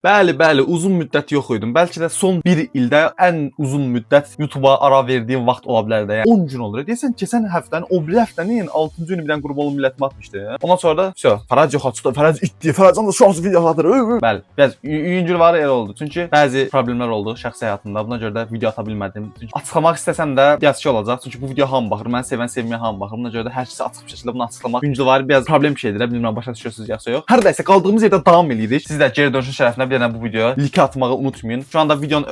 Bəli, uzun müddət yox idim. Bəlkə də son 1 ildə ən uzun müddət YouTube-a ara verdiyim vaxt ola bilər də. Yəni 10 gün olur. Deyəsən keçən həftənin, o biri həftənin 6-cı günü birdən qurban olum millətimə atmışdı. Ondan sonra da vəsə, Fərəc yox açdı, Fərəc itdi, Fərəcən də şu an video atır. Bəli, biraz yüngül var elə oldu. Çünki bəzi problemlər oldu şəxsi həyatımda. Buna görə də video ata bilmədim. Çünki açıqlamaq istəsəm də yazıcı olacaq. Çünki bu video hamı baxır. Mən sevməyə hamı baxır. Buna görə də hər kəsə açıq bir şəkildə bunu açıqlamaq yüngül var. Biraz problem bir şeydir. Bilmirəm başa düşürsünüz yoxsa yox. Hər nəsə qaldığımız yerdə davam edirik. Siz də geri dönüşün şərəfinə bir dənə bu videoya like atmağı unutmayın. Şu anda videonun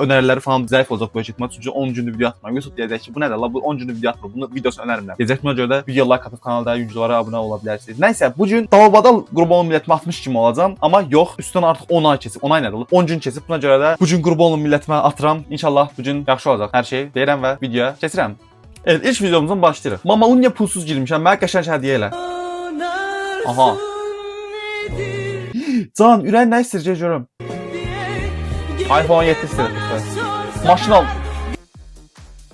öneriləri falan zəif olacaq bu şəkildə. Çünki 10 gündür video atmıram. YouTube deyəcək ki, bu nədir la? Bu 10 gündür video atmır. Bunu videosunu önərmirəm. Deyəcək buna görə də video like atıb kanalda yüngüllərə abunə ola bilərsiniz. Nəysə, bu gün dalbadal qurban olum millətimə atmış kimi olacağam. Amma yox, üstdən artıq 10 ay keçib. 10 ay nədir? 10 gün keçib. Buna görə də bu gün qurban olum millətimə atıram. İnşallah bu gün yaxşı olacaq hər şey. Deyirəm və videoya keçirəm. Evet, ilk videomuzdan başlayırıq. Mamalunya pulsuz girmişəm. Mənə qəşəng hədiyyə elə. Aha. Can, ürəyin nə istəyir görüm? iPhone 7 istəyir. Maşın al.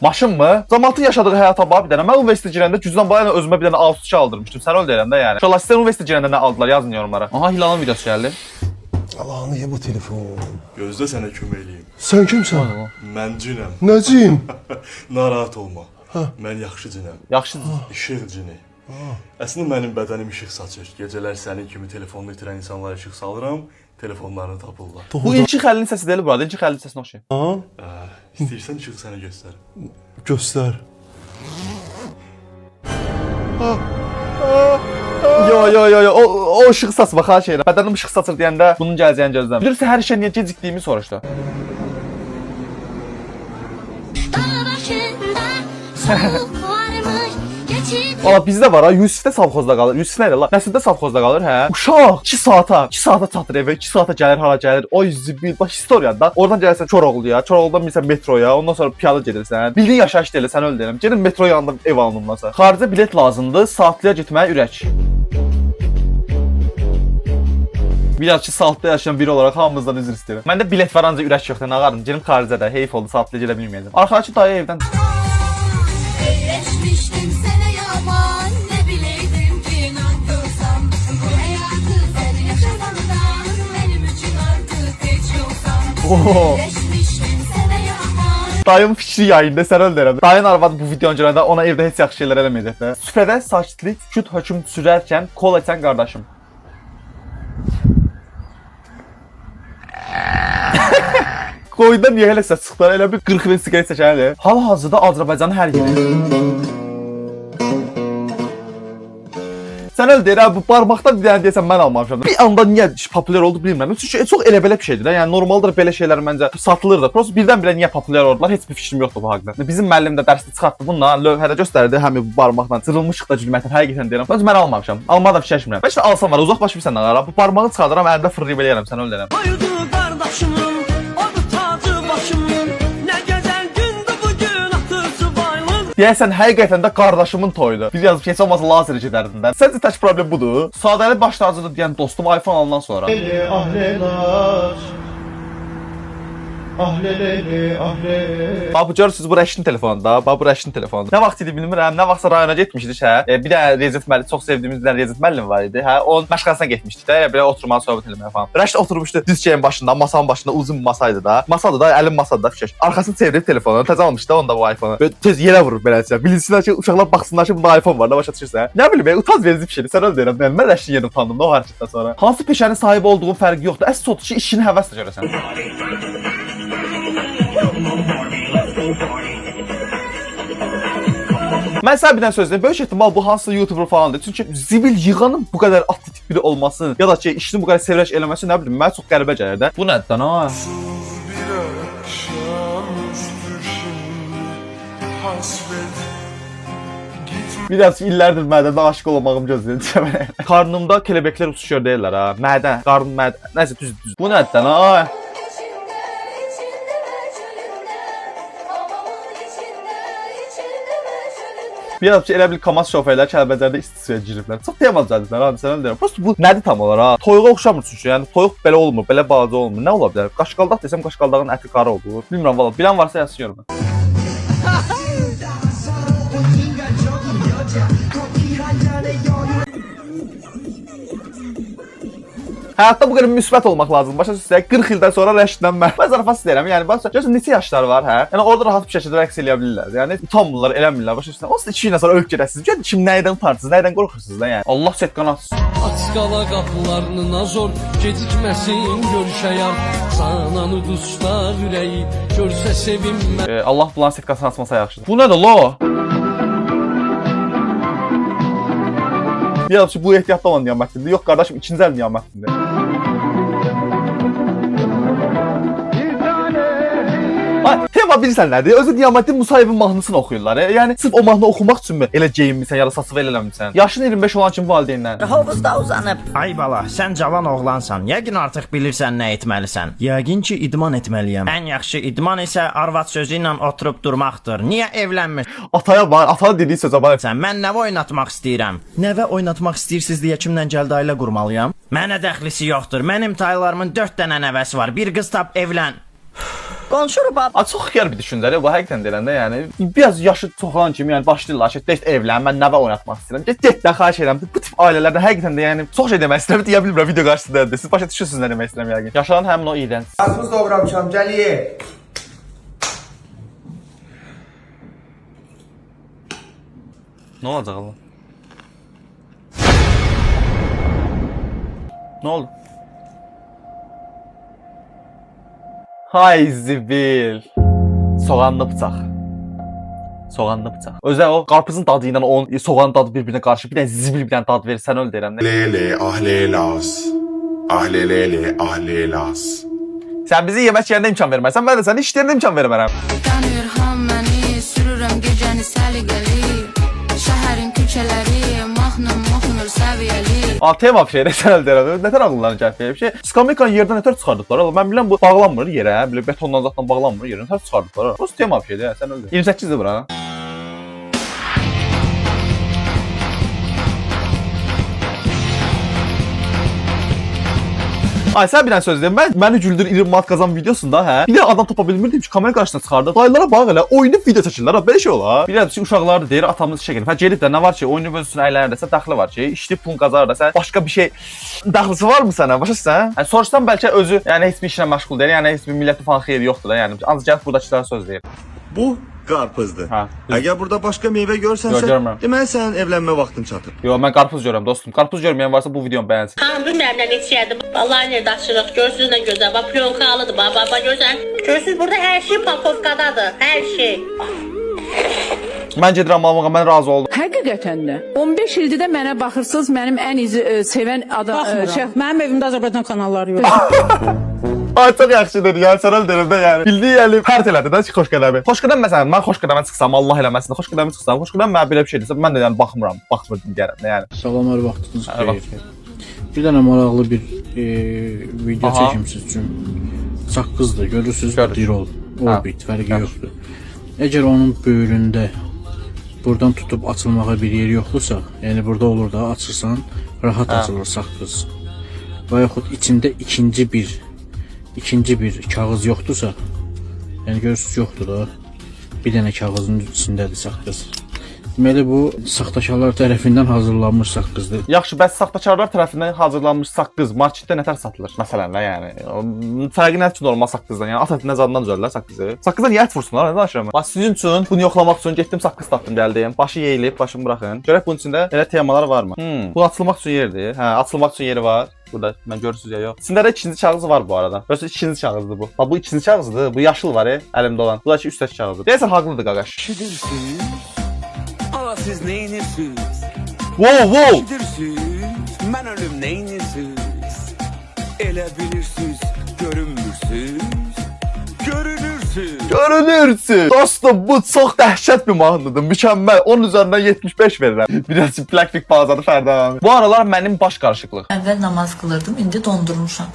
Maşın mı? Zamanı yaşadığı həyata bax bir dənə. Mən universitetə girəndə cüzdan bayana özümə bir dənə A32 aldırmışdım. Sən öyle deyirəm də yəni. İnşallah sizə universitetə girəndə nə aldılar yazın yorumlara. Aha, Hilalın videosu gəldi. Allah, niyə bu telefon? Gözdə sənə kömək eləyim. Sən kimsən? Mən cinəm. Nəciyim? Narahat olma. Mən yaxşı cinəm. Yaxşıdır. İşıq cini. Əslində mənim bədənim işıq saçır. Gecələr sənin kimi telefonunu itirən insanlara işıq salıram, telefonlarını tapırlar. Bu İlçi Xəlilin səsi deyil burada. İlçi Xəlilin səsinə oxşayır. İstəyirsən işığı sənə göstərim. Göstər. Yo, o ışıq saçma xahiş edirəm. Bədənim ışıq saçır deyəndə bunun gələcəyini gözləmirəm. Bilirsə hər işə niyə gecikdiyimi soruşdu. Valla bizdə var ha, Yusifdə savxozda qalır. Yusif nədir la? Nəsildə savxozda qalır, hə? Uşaq 2 saata çatır evə, 2 saata gəlir, hara gəlir. Oy zibil, baş historiyadır da. Oradan gəlirsən Koroğluya, Koroğludan bilirsən metroya, ondan sonra piyada gedirsən. Bildin yaşayış deyil, sən öyle deyirəm. Gedin metro yanında ev alınmasa. Xaricə bilet lazımdır, saatlıya getməyə ürək. Biraz ki saatda yaşayan biri olarak hamımızdan üzr istəyirəm. Məndə bilet var ancaq ürək yoxdur, nağarım. Gedim xaricədə, heyf oldu, saatlıya gedə bilməyəcəm. Arxadakı dayı evdən. Dayım fikri yayında, sən öyle deyirəm. Dayın arvadı bu videonu görəndə ona evdə heç yaxşı şeylər eləməyəcək də. Süfrədə sakitlik, sükut hökm sürərkən kol etsən qardaşım. Qoyda niyə elə səs çıxdılar? Elə bir 40 min siqaret çəkəndir. Hal-hazırda Azərbaycanın hər yeri. Sən öyle deyirəm, bu barmaqdan bir dənə deyəsən mən almamışam. Bir anda niyə populyar oldu bilmirəm. Çünki çox elə-belə bir şeydir də. Yəni normaldır belə şeylər məncə satılır da. Prosta birdən-birə niyə populyar oldular? Heç bir fikrim yoxdur bu haqqda. Bizim müəllim də dərsdə çıxartdı bununla, lövhədə göstərdi həmin bu barmaqla. Cırılmışıq da gülməkdən həqiqətən deyirəm. Məncə mən almamışam. Almağı da fikirləşmirəm. Bəlkə alsam var, uzaqlaşmırsan nağara. Bu barmağı çıxardıram, əlimdə fırlayıb eləyərəm, sən öyle deyirəm. Haydi qardaşımın, o bu tacı başımın. Nə gözəl gündür bu gün atısı baylın. Deyəsən həqiqətən də qardaşımın toyudur. Bir yazıb heç olmasa lazer gedərdim də. Səncə tək problem budur? Sadəli baş tacıdır deyən dostum iPhone alınan sonra. Bax bu görürsünüz bu Rəşidin telefonunda. Bax bu Rəşidin telefonunda. Nə vaxt idi bilmirəm. Nə vaxtsa rayona getmişdik hə. Bir də Rezid müəllim, çox sevdiyimiz bir Rezid müəllim var idi. Hə, onun məşğələsinə getmişdik də. Belə oturmağa, söhbət eləməyə falan. Rəşid oturmuşdu dizçəyin başında, masanın başında uzun bir masaydı da. Masadır da, əlim masada fikir. Arxasını çevirib telefonu, təzə almışdı da onda bu iPhone-u. Böyle tez yerə vurur beləsə. Bilinsinlər ki, uşaqlar baxsınlar ki, bunda iPhone var, nə başa düşürsən. Nə bilim, utanc verici bir şeydir. Sən öyle deyirəm. Mən Rəşidin yerini utandım da o hərəkətdən sonra. Hansı peşənin sahibi olduğun fərqi yoxdur. Əsas odur ki, işini həvəslə görəsən. Mən sənə bir dənə söz deyim, böyük ehtimal bu hansısa YouTuber falandır. Çünki zibil yığanın bu qədər atletik biri olması ya da ki, işini bu qədər sevirək eləməsi nə bilim, mənə çox qəribə gəlir də. Bu nədən ha? Biraz illərdir mədədə aşıq olmağım gözləyir. Qarnımda kelebəklər uçuşuyor deyirlər ha. Mədə, qarnım mədə. Nəsə düz. Bu nədən ha? Biraz ki, elə bil Kamaz şoferlər Kəlbəcərdə istismara giriblər. Çox temacadırlar, hadi sən deyirəm. Prosta bu nədir tam olaraq? Toyuğa oxşamır çünki. Yəni toyuq belə olmur, belə balaca olmur. Nə ola bilər? Qaşqaldaq desəm qaşqaldağın əti qara olur. Bilmirəm valla. Bilən varsa yazsın yoruma. Həyatda bu qədər müsbət olmaq lazım. Başa düşürsən, 40 ildən sonra rəşdlənmə. Mən zarafat istəyirəm. Yəni başa görürsən neçə yaşları var, hə? Yəni orada rahat bir şəkildə rəqs eləyə bilirlər. Yəni utanmırlar, eləmirlər. Başa düşürsən. Onsuz 2 ildən sonra ölüb gedəsiniz. Görün kim nədən utansınız, nədən qorxursunuz da yəni. Allah çetqan atsın. Aç qala qapılarını nazor, gecikməsin görüşəyəm. Sananı dustlar ürəyi, görsə sevinmə. Allah bulan setqasını açmasa yaxşıdır. Bu nədir lo? Ya bu ehtiyatlı olan niyamətindir. Yox qardaşım, ikinci əl niyamətindir. Ay, tema bilirsən nədir? Özü Niyaməddin Musayevin mahnısını oxuyurlar. Yəni sırf o mahnı oxumaq üçünmü elə geyinmisən, ya da saçı eləmisən? Yaşın 25 olan kimi valideynlər. Hovuzda uzanıb. Ay bala, sən cavan oğlansan. Yəqin artıq bilirsən nə etməlisən. Yəqin ki, idman etməliyəm. Ən yaxşı idman isə arvad sözü ilə oturub durmaqdır. Niyə evlənmirsən? Ataya bax, ata dediyi sözə bax. Mən nəvə oynatmaq istəyirəm. Nəvə oynatmaq istəyirsiniz deyə kimlə gəldayla qurmalıyam? Mənə dəxlisi yoxdur. Mənim taylarımın 4 dənə nəvəsi var. Bir qız tap evlən. Qonşuru baba. Çox xiyar bir düşüncədir bu həqiqətən deyəndə, yəni biraz yaşı çoxalan kimi yəni başlayırlar ki, "Tez evlən, mən nəvə oynatmaq istəyirəm." Getdən xahiş edirəm. Bu tip ailələrdə həqiqətən də yəni çox şey demək istəyirəm, deyə bilmirəm video qarşısında. Siz başa düşürsünüz nə demək istəyirəm yəqin. Yaşanan həmin o iyrənc. Qarpız doğramışam, gəl ye. Nə olacaq Allah? Nə oldu? Hay zibil. Soğanlı bıçaq. Soğanlı bıçaq. Özə o qarpızın dadı ilə onun soğan dadı bir-birinə qarşı bir dənə zibil bir dənə dad verir, sən öl deyirəm. Lele ah lelas. Ah lele ah lelas. Sən bizi yemək yerinə imkan verməsən, mən də sənə iş yerində imkan vermərəm. Tanır haməni, sürürəm gecəni səliqəli. Şəhərin küçələri, mahnım oxunur səviyyəli. Tema bir şey, sən öl deyirəm. Nətər ağıllarına gəlib bir şey. Skameykanı yerdən nətər çıxardıblar? Mən biləm bu bağlanmır yerə, belə betondan zaten bağlanmır yerə. Nətər çıxardıblar? Bu tema bir şeydir, sən öl deyirəm. 28-dir bura. Ay sən bir dənə söz deyim. Məni güldür 20 manat qazan videosunda, hə? Bir də adam tapa bilmirdim ki, kamera qarşısına çıxardı. Dayılara bax elə oynayıb video çəkirlər. Belə şey olar. Bir də ki, uşaqlar da deyir, atamız işə gedib. Hə, gedib də nə var ki, oynayıb öz üçün əylənirsə dəxli var ki, işləyib pul qazanırsa, başqa bir şey dəxlisi varmı sənə? Başa düşürsən? Yəni soruşsan bəlkə özü, yəni heç bir işlə məşğul deyil, yəni heç bir millətli falan xeyri yoxdur da, yəni ancaq gəlib buradakılara söz deyir. Bu qarpızdır. Hə. Əgər burada başqa meyvə görsənsə, Görmürəm. deməli sənin evlənmə vaxtın çatıb. Yox, mən qarpız görürəm dostum. Qarpız görməyən varsa bu videonu bəyənsin. Bilmirəm nə neçəyədir. Vallahi nerdaşırıq. Görürsünüz nə gözəl. Bax plyonkalıdır. Bax görsən. Görürsünüz burada hər şey pakovkadadır. Hər şey. Mən gedirəm almağa, mən razı oldum. Həqiqətən də 15 ildir də mənə baxırsınız, mənim ən sevən adam Mənim evimdə Azərbaycan kanalları yoxdur. Ay çox yaxşıdır ya, sən öl deyirəm də yəni. Bildiyi yəni pərt elədi də xoş qədəmi. Xoş qədəm məsələn, mən xoş qədəmə çıxsam, Allah eləməsin, xoş qədəmə çıxsam, xoş qədəm mənə belə bir şey desə, mən də yəni baxmıram, baxmırdım deyərəm də yəni. Salamlar, vaxtınız xeyir. Bir dənə maraqlı bir video çəkim siz üçün. Saqqızdır, görürsüz, dirol, orbit, fərqi yoxdur. Əgər onun böyründə buradan tutub açılmağa bir yer yoxdursa, yəni burada olur da, açırsan, rahat açılır saqqız. Və yaxud içində ikinci bir kağız yoxdursa, yəni görürsünüz yoxdur da, bir dənə kağızın içindədir saqqız. Deməli bu saxtakarlar tərəfindən hazırlanmış saqqızdır. Yaxşı, bəs saxtakarlar tərəfindən hazırlanmış saqqız marketdə nətər satılır? Məsələn də yəni, fərqi nə üçün normal saqqızdan? Yəni at ətindən zadından düzəldirlər saqqızı. Saqqıza niyə ət vursunlar? Nə danışıram? Bax sizin üçün bunu yoxlamaq üçün getdim saqqız tapdım gəldim. Başı yeyilib, başımı buraxın. Görək bunun içində elə temalar varmı? Bu açılmaq üçün yerdir. Hə, açılmaq üçün yeri var. Burada mən görürsüz ya yox. İçində də ikinci kağızı var bu arada. Görürsüz ikinci kağızdır bu. Bax bu ikinci kağızdır. Bu yaşıl var əlimdə olan. Bu da ki üstəki kağızdır. Deyəsən haqlıdır qaqaş. Ala siz neyinirsiniz? Wow. Şidirsiniz, mən ölüm neyinirsiniz? Elə bilirsiniz, görünmürsünüz, görünürsünüz. Görünürsün. Dostum bu çox dəhşət bir mahnıdır. Mükəmməl. Onun üzərindən 75 verirəm. Biraz plakfik bazadı Fərdə. Bu aralar mənim baş qarışıqlıq. Əvvəl namaz qılırdım, indi dondurmuşam.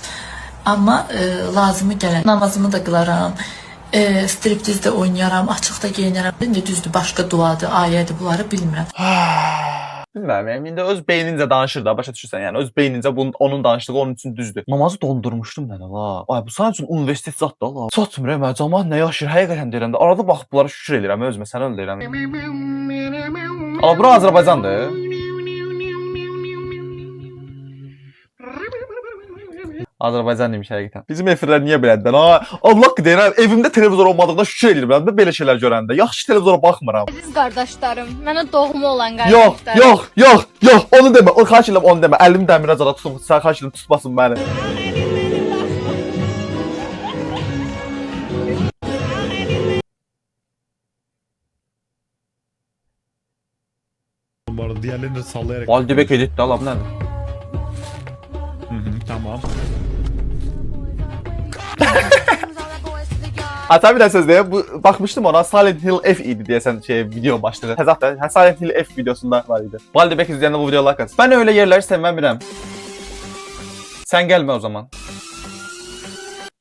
Amma lazımı gələn namazımı da qılaram. Striptizdə oynayaram, açıqda geyinərəm. İndi düzdür, başqa duadır, ayədir, bunları bilmirəm. Bilmirəm, indi öz beynincə danışır da, başa düşürsən, yəni öz beynincə onun danışdığı onun üçün düzdür. Namazı dondurmuşdum mən la. Ay bu sənin üçün universitet zat da la. Çatmır mən cəmaət nə yaşayır, həqiqətən deyirəm də. Arada baxıb bunlara şükür edirəm, özümə sən öl deyirəm. Ala bura Azərbaycandır. Azərbaycan demiş həqiqətən. Bizim efirlər niyə belədir? Ha, Allah deyirəm, evimdə televizor olmadığında şükür edirəm də belə şeylər görəndə. Yaxşı televizora baxmıram. Əziz qardaşlarım, mənə doğma olan Yox, qardaşlarım. yox, yox, yox, onu demə. O xahiş edirəm, onu demə. Əlim dəmirə zada tutun. Sən xahiş edirəm tutmasın məni. Bu arada diğerlerini de sallayarak. Valdebek edit də lan nədir? Tamam. Ata bir də söz deyəm, bu baxmışdım ona Silent Hill F idi deyəsən video başlığı. Təzad da Silent Hill F videosunda var idi. Valdebek izləyəndə bu videoya like at. Mən öyle yerləri sevməm. Sen gelme o zaman.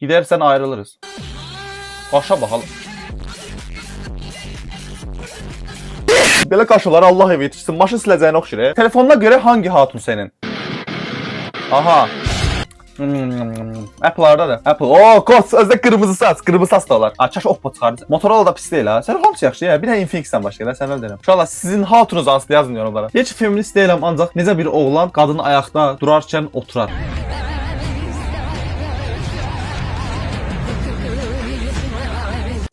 Gidersen ayrılırız. Qaşa bakalım. Belə qaşaları Allah evi yetişsin. Maşın siləcəyinə oxşur. Telefonuna göre hangi hatun senin? Aha. Apple'larda da. Apple. Oo, kos. Özde kırmızı saç. Kırmızı saç da olar. Açaş Oppo çıxardı. Motorola da pis deyil ha. Sən hamısı yaxşı ya. Bir də Infinix-dən başqa da sən öldürəm. İnşallah sizin hatunuz hansı yazın yorumlara. Heç feminist deyiləm ancaq necə bir oğlan qadını ayaqda durarkən oturar.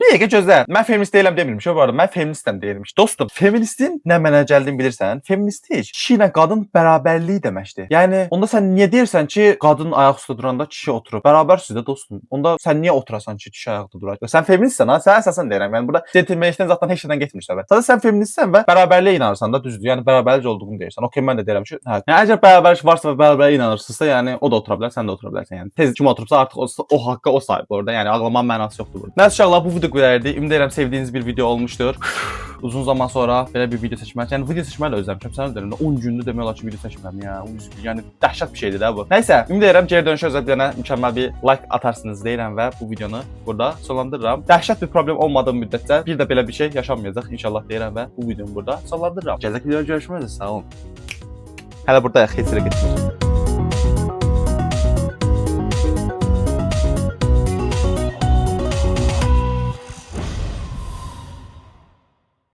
Bir dəqiqə gözlə. Mən feminist deyiləm demirmiş. O bu arada mən feministəm deyilmiş. Dostum, feministin nə mənə gəldiyini bilirsən? Feministlik kişi ilə qadın bərabərliyi deməkdir. Yəni onda sən niyə deyirsən ki, qadın ayaq üstə duranda kişi oturur? Bərabərsiniz də dostum. Onda sən niyə oturasan ki, kişi ayaqda durur? Sən feministsən ha? Sən əsasən deyirəm. Yəni burada centilmenlikdən zaten heç nədən getmir söhbət. Sadəcə sən feministsən və bərabərliyə inanırsan da, düzdür? Yəni bərabərlik olduğunu deyirsən. Okey, mən də deyirəm ki, hə. Yəni əgər bərabərlik varsa və bərabərliyə inanırsınızsa, yəni o da otura bilər, sən də otura bilərsən. Yəni tez kim oturubsa artıq o haqqa o sahib orada. Yəni ağlamanın mənası yoxdur burada. Nəsə inşallah bu video qədərdir. Ümid edirəm sevdiyiniz bir video olmuşdur. Uzun zaman sonra belə bir video seçmək. Yəni video seçməyi də özləmişəm. Sən üzərində 10 gündür demək olar ki, video seçmirəm ya. Yəni dəhşət bir şeydir də bu. Nəysə, ümid edirəm geri dönüşə özəl bilənə mükəmməl bir like atarsınız deyirəm və bu videonu burada sonlandırıram. Dəhşət bir problem olmadığı müddətcə bir də belə bir şey yaşanmayacaq inşallah deyirəm və bu videonu burada sonlandırıram. Gələcək videoda görüşmək üzrə. Sağ olun. Hələ buradayıq, heç yerə getməyəcəm.